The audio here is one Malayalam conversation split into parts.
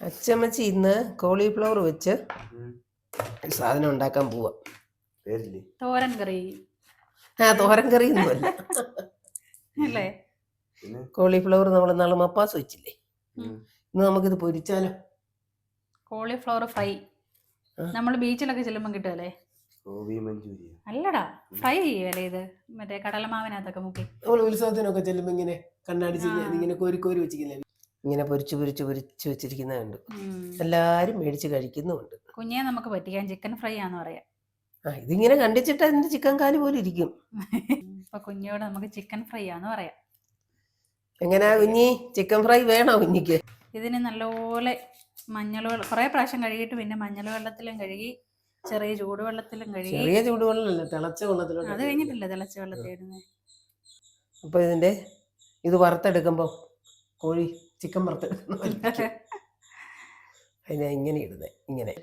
അച്ചമ്മച്ചി ഇന്ന് കോളിഫ്ലവർ വെച്ച് സാധനം ഉണ്ടാക്കാൻ പോവാ. തോരൻ കറി. തോരൻ കറി ഒന്നുമല്ല. കോളിഫ്ലവർ നമ്മൾ നാളെ മപ്പാസ് വെച്ചില്ലേ, ഇന്ന് നമുക്കിത് പൊരിച്ചാലോ? കോളിഫ്ലവർ ഫ്രൈ നമ്മൾ ബീച്ചിലൊക്കെ ചെല്ലുമ്പോൾ കിട്ടുമല്ലേ? അല്ലടാ, ഫ്രൈ ചെയ്യല്ലേ ഇത്, മറ്റേ കടലമാവിനകത്തൊക്കെ മുക്കി. നമ്മൾ ഉത്സവത്തിനൊക്കെ ചെല്ലുമ്പോ ഇങ്ങനെ കണ്ണാടിച്ച് ഇങ്ങനെ കോരി കോരി വെച്ചിരിക്കില്ലേ, ഇങ്ങനെ പൊരിച്ച് പൊരിച്ച് പൊരിച്ച് വെച്ചിരിക്കുന്നുണ്ട്. എല്ലാരും മേടിച്ച് കഴിക്കുന്നുമുണ്ട്. കുഞ്ഞെ നമുക്ക് പറ്റിക്കാൻ ചിക്കൻ ഫ്രൈ ആന്ന് പറയാം. ഇതിങ്ങനെ കണ്ടിച്ചിട്ട് അതിന്റെ ചിക്കൻ കാല് പോലെ ഇരിക്കും. ഇപ്പൊ കുഞ്ഞോട് നമുക്ക് ചിക്കൻ ഫ്രൈ ആന്ന് പറയാം. എങ്ങനെയാ കുഞ്ഞി, ചിക്കൻ ഫ്രൈ വേണോ കുഞ്ഞിക്ക്? ഇതിന് നല്ലപോലെ മഞ്ഞൾ കുറെ പ്രാവശ്യം കഴുകിയിട്ട് പിന്നെ മഞ്ഞൾ വെള്ളത്തിലും കഴുകി, ചെറിയ ചൂടുവെള്ളത്തിലും കഴുകി. ചെറിയ ചൂടുവെള്ളമല്ല, തിളച്ച വെള്ളത്തിലോട്ട്. അത് കഴിഞ്ഞിട്ടില്ല, തിളച്ച വെള്ളത്തിൽ ഇടുന്നത്. അപ്പൊ ഇതിന്റെ ഇത് വറുത്തെടുക്കുമ്പോ കോഴി ചിക്കൻ വറുത്തെടുക്കണം. അതിനാ ഇങ്ങനെ ഇടുന്നത്. ഇങ്ങനെ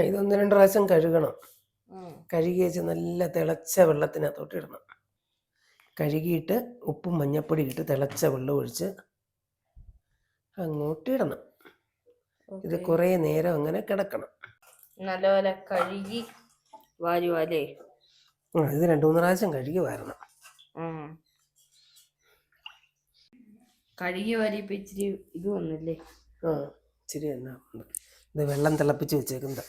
ഇത് 1-2 പ്രാവശ്യം കഴുകണം. കഴുകി വെച്ച് നല്ല തിളച്ച വെള്ളത്തിനകത്തോട്ട് ഇടണം. കഴുകിയിട്ട് ഉപ്പും മഞ്ഞപ്പൊടി ഇട്ട് തിളച്ച വെള്ളം ഒഴിച്ച് അങ്ങോട്ട് ഇടണം. ഇത് കുറേ നേരം അങ്ങനെ കിടക്കണം. നല്ലപോലെ കഴുകി വാരുവാലേ? ഇത് 2-3 പ്രാവശ്യം കഴുകി വരണം. കഴുകി വാരിയപ്പോ ഇച്ചിരി ഇത് വന്നില്ലേ? ഇച്ചിരി എന്നാ ഇത് വെള്ളം തിളപ്പിച്ച് വെച്ചേക്കുന്നത്.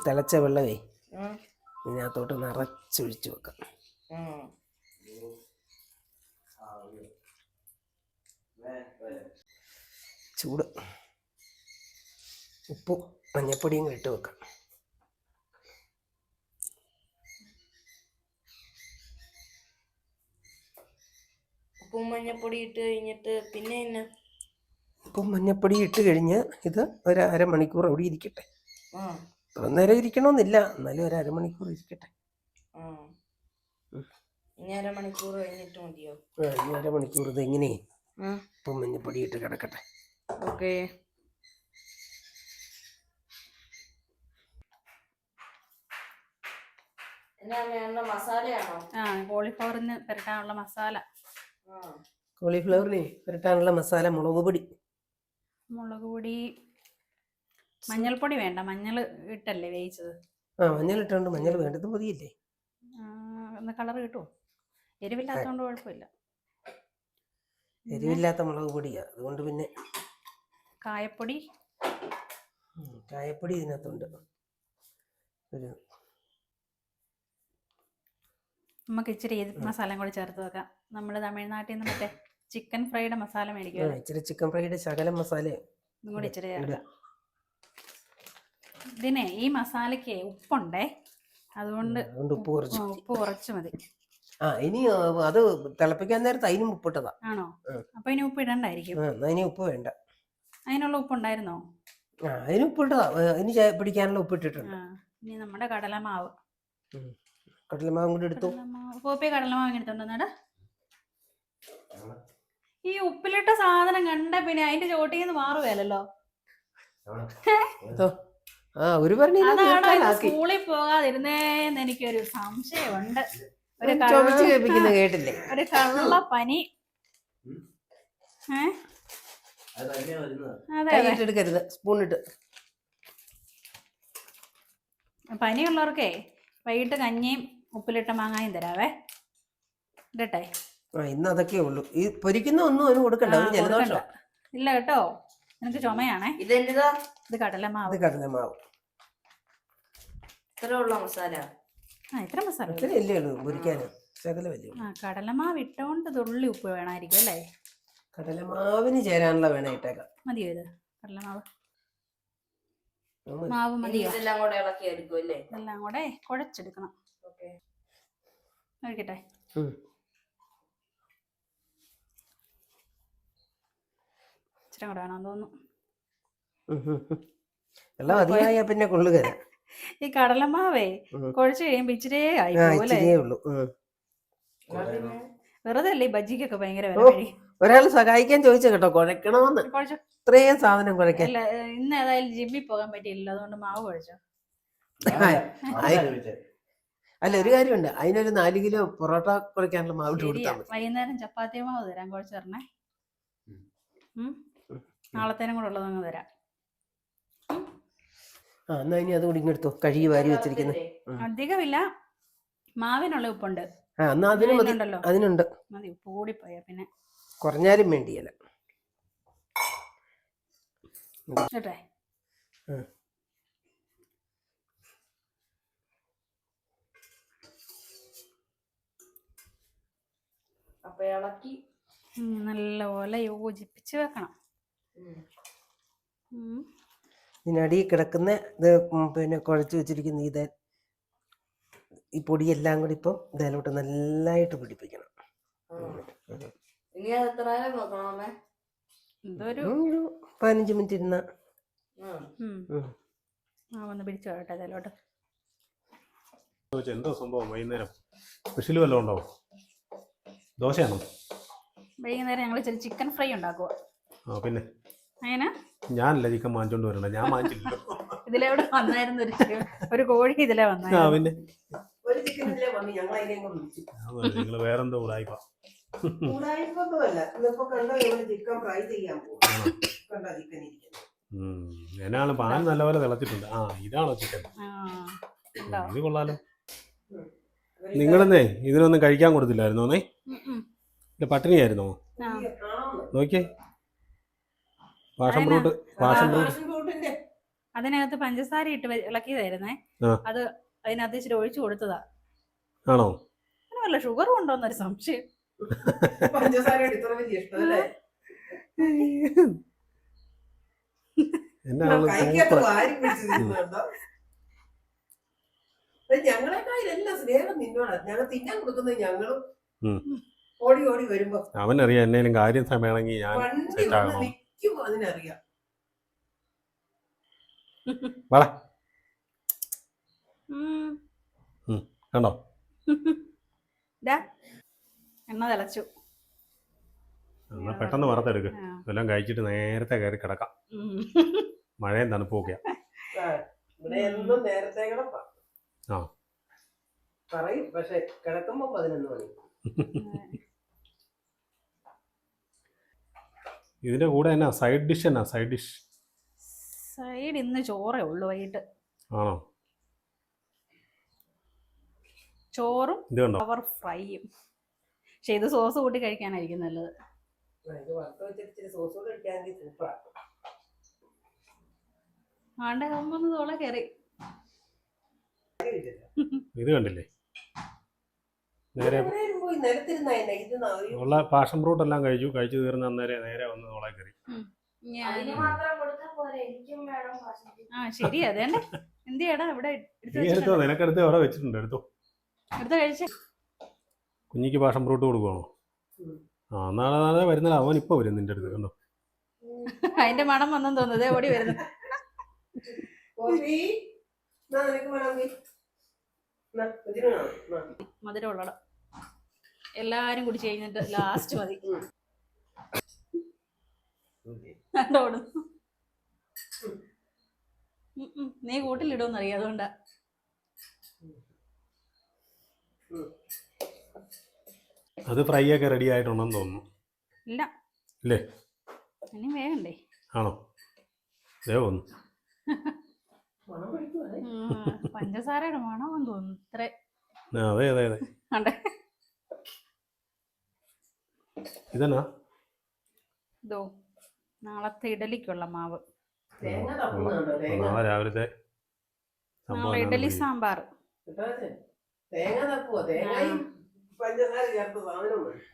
തിളച്ച വെള്ളമേ ഇതിനകത്തോട്ട് നിറച്ചൊഴിച്ചു വെക്കാം. ചൂട് ഉപ്പും മഞ്ഞപ്പൊടിയും ഇട്ട് വെക്കാം. ഉപ്പും മഞ്ഞപ്പൊടി ഇട്ട് കഴിഞ്ഞിട്ട് പിന്നെ ഉപ്പും മഞ്ഞപ്പൊടി ഇട്ട് കഴിഞ്ഞ് ഇത് 1/2 മണിക്കൂർ അവിടെ ഇരിക്കട്ടെ. അത്ര നേരം ഇരിക്കണമെന്നില്ല, എന്നാലും 1/2 മണിക്കൂർ ഇരിക്കട്ടെ. ഇനി 1/2 മണിക്കൂർ കഴിഞ്ഞിട്ട് മതിയോ? ഇനി 1/2 മണിക്കൂർ ഇത് എങ്ങനെ ഉപ്പും മഞ്ഞപ്പൊടി ഇട്ട് കിടക്കട്ടെ. ഓക്കെ. മസാലയാണോ? കോളിഫ്ലവറിന് പുരട്ടാനുള്ള മസാല. കോളിഫ്ലവറിന് പുരട്ടാനുള്ള മസാല മുളക് പൊടി, മഞ്ഞൾപ്പൊടി വേണ്ട, മഞ്ഞൾ ഇട്ടല്ലേ വേവിച്ചത്. മഞ്ഞൾ ഇട്ടുണ്ട്. മഞ്ഞൾ വേണ്ടത് മതിയില്ലേ? ഒന്ന് കളർ കിട്ടുമോ? എരിവില്ലാത്തതുകൊണ്ട് കുഴപ്പമില്ല. എരിവില്ലാത്ത മുളക് പൊടിയാ, അതുകൊണ്ട് പിന്നെ കായപ്പൊടി ഇതിനകത്തുണ്ട്. നമുക്ക് ഇച്ചിരി മസാലയും കൂടി ചേർത്ത് വെക്കാം. നമ്മൾ തമിഴ്നാട്ടിൽ നിന്ന് മറ്റേ ചിക്കൻ ഫ്രൈയുടെ മസാല മേടിക്കുക. ഇച്ചിരി ചിക്കൻ ഫ്രൈയുടെ ശകലം മസാല ഇതും കൂടി ഇച്ചിരി ചേർക്കാം. ഇതിനെ ഈ മസാലയ്ക്ക് ഉപ്പുണ്ടേ, അതുകൊണ്ട് ഉപ്പ് കുറച്ച് മതി. ഇനി അത് തിളപ്പിക്കാൻ നേരത്ത് അതിനും ഉപ്പിട്ടതാ. ആണോ? അപ്പൊ ഇനി ഉപ്പ് ഇടണ്ടായിരിക്കും. ഇനി ഉപ്പ് വേണ്ട. അതിനുള്ള ഉപ്പുണ്ടായിരുന്നോ? അതിന് ഉപ്പിട്ടതാ. ഇനി പിടിക്കാനുള്ള ഉപ്പ് ഇട്ടിട്ടുണ്ട്. ഇനി നമ്മുടെ കടലമാവ് കൂടി എടുത്തു. കടലമാവ് എടുത്തോണ്ടാ. ഈ ഉപ്പിലിട്ട സാധനം കണ്ട പിന്നെ അതിന്റെ ചോട്ടിൽ നിന്ന് മാറുകയല്ലോ. സ്കൂളിൽ പോകാതിരുന്നേന്ന് എനിക്കൊരു സംശയമുണ്ട്. ഒരു കള്ളപ്പനി. പനിയുള്ളവർക്കേ വൈകിട്ട് കഞ്ഞിയും ഉപ്പിലിട്ട മാങ്ങായും തരാവേ. ഇടട്ടെ? ഇന്ന് അതൊക്കെ ഉള്ളൂ. ഈ പൊരിക്കുന്ന ഒന്നും അവന് കൊടുക്കണ്ട. ഇല്ല കേട്ടോ, നിനക്ക് ചുമയാണേ. ഇത് കടലമാവ്. ഇത്ര മസാല. ഇത്ര മസാല ഇത്രയല്ലേ ഉള്ളൂ പൊരിക്കാൻ. കടലമാവ് ഇട്ടോണ്ട് തുള്ളി ഉപ്പ് വേണമായിരിക്കും അല്ലേ? കടലമാവിന് ചേരാനുള്ള വേണം ഇട്ടേക്കാം. മതിയോ ഇത്? കടലമാവ് മാവ് മതിയോ? ഇതെല്ലാം കൂടെ ഇളക്കി എടുക്കും അല്ലേ? ഇതെല്ലാം കൂടെ കുഴച്ചെടുക്കണം. ഒഴിക്കട്ടെ? ഇച്ചിരി കൂടെ വേണം തോന്നുന്നു. പിന്നെ കൊള്ളുക. ഈ കടലമാവേ കുഴച്ച് കഴിയുമ്പോ ഇച്ചിരി ആയില്ലേ? വെറുതെ അല്ലേ ബജ്ജിക്കൊക്കെ ഭയങ്കര വില. ഒരാൾ സഹായിക്കാൻ ചോദിച്ചു കേട്ടോ, കുഴക്കണമെന്ന്. ഇത്രയും സാധനം കുഴക്കാൻ. ഇന്ന് ഏതായാലും ജിമ്മിൽ പോകാൻ പറ്റിയില്ല, അതുകൊണ്ട് മാവ് കുഴച്ചോ. അല്ല, ഒരു കാര്യമുണ്ട്, അതിനൊരു 4 കിലോ പൊറോട്ട കുഴക്കാനുള്ള മാവ് കൊടുത്താൽ മതി. വൈകുന്നേരം ചപ്പാത്തി മാവ് തരാൻ കുഴച്ച് തരണേ. നാളത്തേനും കൂടെ ഉള്ളതങ്ങ് തരാം. ആ എന്നാ ഇനി അതുകൂടി ഇങ്ങെടുത്തോ, കഴുകി വാരി വെച്ചിരിക്കുന്നത്. അധികമില്ല, മാവിനുള്ള ഉപ്പുണ്ട്. ആ എന്നാ അതിന് മതി, ഉണ്ടല്ലോ അതിനുണ്ട്. മതി, ഉപ്പ് കൂടിപ്പോയാ പിന്നെ കുറഞ്ഞാലും വേണ്ടിയല്ല കേട്ടെ. അപ്പൊ ഇളക്കി നല്ലപോലെ യോജിപ്പിച്ച് വെക്കണം. ഇതിനടിയിൽ കിടക്കുന്ന ഇത് പിന്നെ കുഴച്ച് വെച്ചിരിക്കുന്ന ഈ പൊടിയെല്ലാം കൂടി ഇപ്പം ഇതിലോട്ട് നല്ലതായിട്ട് പിടിപ്പിക്കണം. ഇനി അത് എത്ര നേരം നോക്കണം അമ്മേ? ഇതൊരു 15 മിനിറ്റ് ഇരുന്ന ഒന്ന് പിടിച്ചു കേട്ടെ അതിലോട്ട്. എന്തോ സംഭവം വൈകുന്നേരം സ്പെഷ്യൽ വല്ലതും ഉണ്ടാവും? ദോശയാണോ? വൈകുന്നേരം ഞങ്ങൾ ഇച്ചിരി ചിക്കൻ ഫ്രൈ ഉണ്ടാക്കുക. ആ പിന്നെ അങ്ങനെ ഞാനല്ല ചിക്കൻ വാങ്ങിച്ചോണ്ട് വരണ്ട, ഞാൻ വാങ്ങിച്ചില്ലല്ലോ. ഇതിലെവിടെ വന്നായിരുന്നു ഒരു കോഴി ഇതിലെ വന്നായിരുന്നു. ആ പിന്നെ ഒരു ചിക്കനിലെ വന്ന് ഞങ്ങൾ അതിനെ വിളിച്ചു. നിങ്ങൾ വേറെന്തോ ഉടായിപ്പ. ചിക്കൻ ഫ്രൈ ചെയ്യാൻ പോകും. ചിക്കൻ ഇരിക്കുന്നത് എന്നാണ് പാൻ നല്ലപോലെ തിളച്ചിട്ടുണ്ട്. ആ ഇതാണോ ചിക്കൻ? ഇത് കൊള്ളാലോ. നിങ്ങളെന്നേ ഇതിനൊന്നും കഴിക്കാൻ കൊടുത്തില്ലായിരുന്നോ? ഇല്ല പട്ടിണിയായിരുന്നോ? നോക്കിയേ, പാഷൻ ഫ്രൂട്ട്. അതിനകത്ത് പഞ്ചസാര ഇട്ട് ഇളക്കിയതായിരുന്നേ. അത് അതിനകത്ത് ഇച്ചിരി ഒഴിച്ചു കൊടുത്തതാ. ആണോ? അങ്ങനെ വല്ല ഷുഗറും ഉണ്ടോന്നൊരു സംശയം. ഞങ്ങളെക്കാരെല്ലാം സ്നേഹം നിന്നോടാ. ഞങ്ങൾ തിന്നാൻ കൊടുക്കുന്നത് ഞങ്ങളും ഓടി ഓടി വരുമ്പോ അവനറിയാം എന്നേലും കാര്യം സമയമാണെങ്കിൽ ഞാൻ നിൽക്കുമ്പോ അതിനറിയാം. കണ്ടോ എണ്ണ തിളച്ചു. എന്നാ പെട്ടെന്ന് വറുത്തെടുക്ക്. ഇതെല്ലാം കഴിച്ചിട്ട് നേരത്തെ കയറി കിടക്കാം. മഴയും തണുപ്പൊക്കെയാ. നേരത്തെ ആ പറയും, പക്ഷെ കിടക്കുമ്പോ 11 മണി. ഇതിന്റെ കൂടെ എന്നാ സൈഡ് ഡിഷ്? എന്നാ സൈഡ് ഡിഷ്? സൈഡ് ഇന്ന് ചോറേ ഉള്ളു വൈകിട്ട്. ആണോ? ചോറും പവർ ഫ്രൈയും. പക്ഷെ ഇത് സോസ് കൂട്ടി കഴിക്കാനായിരിക്കും നല്ലത്. ആണ്ടാകുമ്പോ തോളെ കയറി. ഇത് കണ്ടില്ലേ, നേരെ ഉള്ള പാഷൻ ഫ്രൂട്ട് എല്ലാം കഴിച്ചു തീർന്ന നേരെ വന്ന് തോളെ കയറി. ആ ശരി, അതേണ്ടേ. എന്തിയാടാ ഇവിടെ എടുത്തോ, നിനക്കെടുത്ത് അവിടെ വെച്ചിട്ടുണ്ട്. എടുത്തോ കഴിച്ചേ. കുഞ്ഞിക്ക് പാഷൻ ഫ്രൂട്ട് കൊടുക്കുവാണോ? ആ നാളെ വരുന്നത്. അവൻ ഇപ്പൊ വരും നിന്റെ അടുത്ത്. കണ്ടോ അതിന്റെ മണം വന്നെന്ന് തോന്നുന്നത്. ഓടി വരുന്നു. മധുരമുള്ള എല്ലാരും കുടിച്ചു കഴിഞ്ഞിട്ട് ലാസ്റ്റ് മതി. നീ കൂട്ടിലിടുമെന്നറിയാം, അതുകൊണ്ടാ. അത് ഫ്രൈ ഒക്കെ റെഡി ആയിട്ടുണ്ടെന്ന് തോന്നുന്നു. ഇല്ല ഇല്ലേ? ഇനി വേഗണ്ടേ? ആണോ? ദേവൊന്നു പഞ്ചസാരയുടെ മണമെന്ന് തോന്നുന്നു. ഇത്ര അതെ അതെ അതെ. ഇതെന്നാ? ഇതോ നാളത്തെ ഇഡലിക്കുള്ള മാവ്. നാളെ രാവിലത്തെ നാളെ ഇഡലി സാമ്പാർ.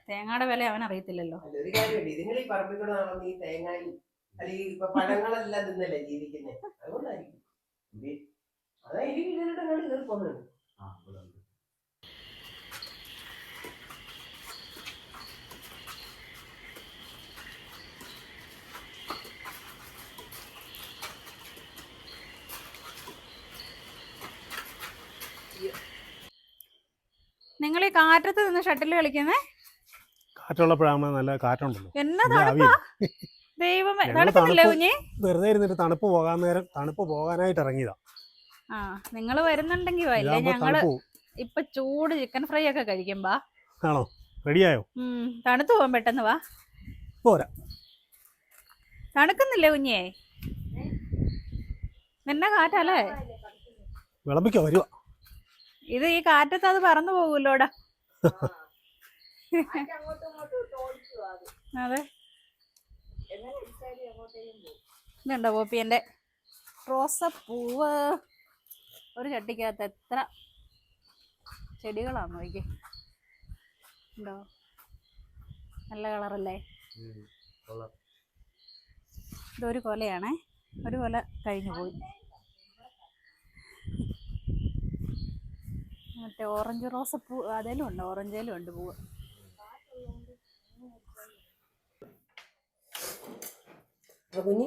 തേങ്ങയുടെ വില അവൻ അറിയത്തില്ലല്ലോ. പഴങ്ങളെല്ലാം തിന്നല്ലേ ജീവിക്കുന്നേ, അതുകൊണ്ടായിരിക്കും. അതാ എനിക്ക് കയറി പോകുന്നത്. നിങ്ങൾ ഈ കാറ്റത്ത് നിന്ന് ഷട്ടിൽ കളിക്കുന്നേ? കാറ്റുള്ളപ്പോഴാകുമ്പോ നല്ല കാറ്റുണ്ടല്ലോ. എന്നാ തണുപ്പാ ദൈവമേ. തണുപ്പില്ലേ കുഞ്ഞി? വെറുതെ ഇരുന്നിട്ട് തണുപ്പ് പോകാനായിട്ട് ഇറങ്ങിയതാ. ആ നിങ്ങൾ വരുന്നുണ്ടെങ്കിൽ വല്ലേ. ഞങ്ങള് ഇപ്പൊ ചൂട് ചിക്കൻ ഫ്രൈ ഒക്കെ കഴിക്കുമ്പോ. ആണോ? റെഡിയായോ? തണുത്തു പോവാൻ പെട്ടെന്ന് വാ. പോരാ, തണുക്കുന്നില്ലേ കുഞ്ഞേ? നിന്നെ കാറ്റല്ലേ? വിളമ്പിക്കോ വരുവാ. ഇത് ഈ കാറ്റത്ത് അത് പറന്നു പോകൂല്ലോടാ. അതെ, ഇതുണ്ടോ പോപ്പിയന്റെ റോസപ്പൂവ്? ഒരു ചട്ടിക്കകത്ത് എത്ര ചെടികളാന്ന് നോക്കി. ഉണ്ടോ? നല്ല കളറല്ലേ? ഇതൊരു കൊലയാണേ, ഒരു കൊല കഴിഞ്ഞു പോയി. മറ്റേ ഓറഞ്ച് റോസപ്പൂ അതേലും ഉണ്ട്, ഓറഞ്ചേലും ഉണ്ട് പൂവ്. കുഞ്ഞി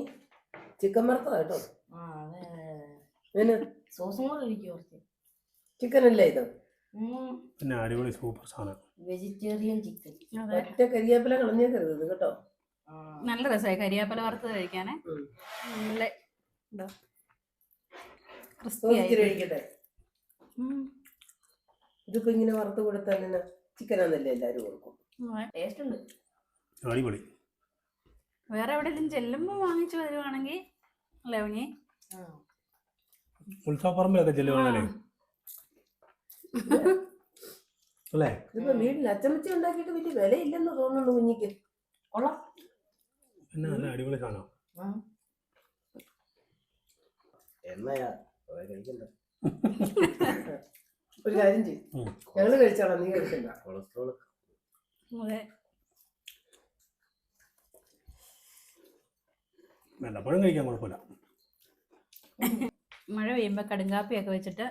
ചിക്കൻ വറുത്തതാ കേട്ടോ. സോസും കൂടെ ഒഴിക്കും കുറച്ച്. ചിക്കൻ അല്ലേ ഇത്? പിന്നെ അടിപൊളി സൂപ്പർ സാധനം. Vegetarian chicken. ഒറ്റ കരിവേപ്പില കളഞ്ഞേക്കരുത് ഇത് കേട്ടോ. നല്ല രസമായി കരിവേപ്പില വറുത്ത് കഴിക്കാനേ. നല്ല കഴിക്കട്ടെ. ഇതിപ്പോ ഇങ്ങനെ വറുത്ത് കൊടുത്താൽ ചിക്കനാന്നല്ലേ എല്ലാരും കൊടുക്കും. ടേസ്റ്റ് ഉണ്ട്, അടിപൊളി. വേറെ എവിടെയെങ്കിലും ചെല്ലുമ്പോ വാങ്ങിച്ചു വരുവാണെങ്കിൽ ലവണി ഉത്സവപ്പറമ്പിലൊക്കെ ചെല്ലുവാണല്ലേ അല്ലേ? ഇതിപ്പോ വീട്ടിൽ അച്ചമ്മച്ചി ഉണ്ടാക്കിയിട്ട് വലിയ വിലയില്ലെന്ന് തോന്നുന്നു കുഞ്ഞിക്ക്. കൊള്ളാം. പിന്നെ നല്ല അടിപൊളി സാധനം. ഒരു കാര്യം ചെയ്യും, ഞങ്ങള് കഴിച്ചോളാം, നീ കഴിക്കണ്ട. അതെ, വല്ലപ്പോഴും കഴിക്കാൻ കുഴപ്പമില്ല. മഴ പെയ്യുമ്പോൾ കടുങ്കാപ്പിയൊക്കെ വെച്ചിട്ട്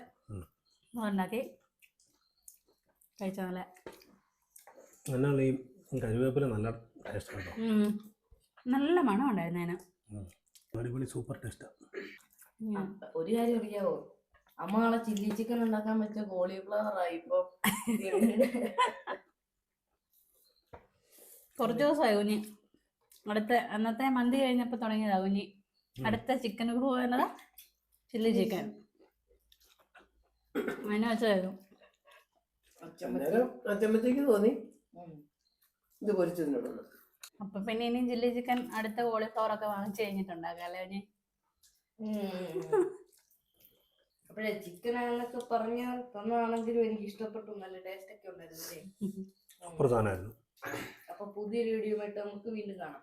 ഉണ്ടാക്കി കഴിച്ചാൽ നല്ല. എന്നാൽ ഈ കരുവേപ്പില നല്ല ടേസ്റ്റ് കേട്ടോ. നല്ല മണം ഉണ്ടായിരുന്നേന്. അടിപൊളി സൂപ്പർ ടേസ്റ്റാ. ഒരു കാര്യം അറിയാവോ, അമ്മ നാളെ ചില്ലി ചിക്കൻ ഉണ്ടാക്കാൻ വെച്ച കോളിഫ്ലവർ ആയി ഇപ്പൊ. കുറച്ച് ദിവസമായി കുഞ്ഞി. അന്നത്തെ മന്തി കഴിഞ്ഞപ്പോൾ തുടങ്ങിയതാ കുഞ്ഞി. അടുത്ത ചിക്കൻ എന്നതാ ചില്ലി ചിക്കൻ. അതിന് വെച്ചായിരുന്നു. അച്ചമ്മച്ചക്ക് തോന്നി ഇത് പൊരിച്ചതിനോട്. അപ്പൊ പിന്നെ ഇനിയും ചില്ലി ചിക്കൻ അടുത്ത കോളിഫ്ലവർ ഒക്കെ വാങ്ങിച്ചു കഴിഞ്ഞിട്ടുണ്ടാക്കാം അല്ലേ കുഞ്ഞി? അപ്പോഴേ ചിക്കൻ ആണെന്നൊക്കെ പറഞ്ഞാൽ തന്നതാണെങ്കിലും എനിക്ക് ഇഷ്ടപ്പെട്ടു. നല്ല ടേസ്റ്റ് ഒക്കെ ഉണ്ടായിരുന്നല്ലേ. പ്രധാനമായിരുന്നു. അപ്പൊ പുതിയൊരു വീഡിയോ ആയിട്ട് നമുക്ക് വീണ്ടും കാണാം.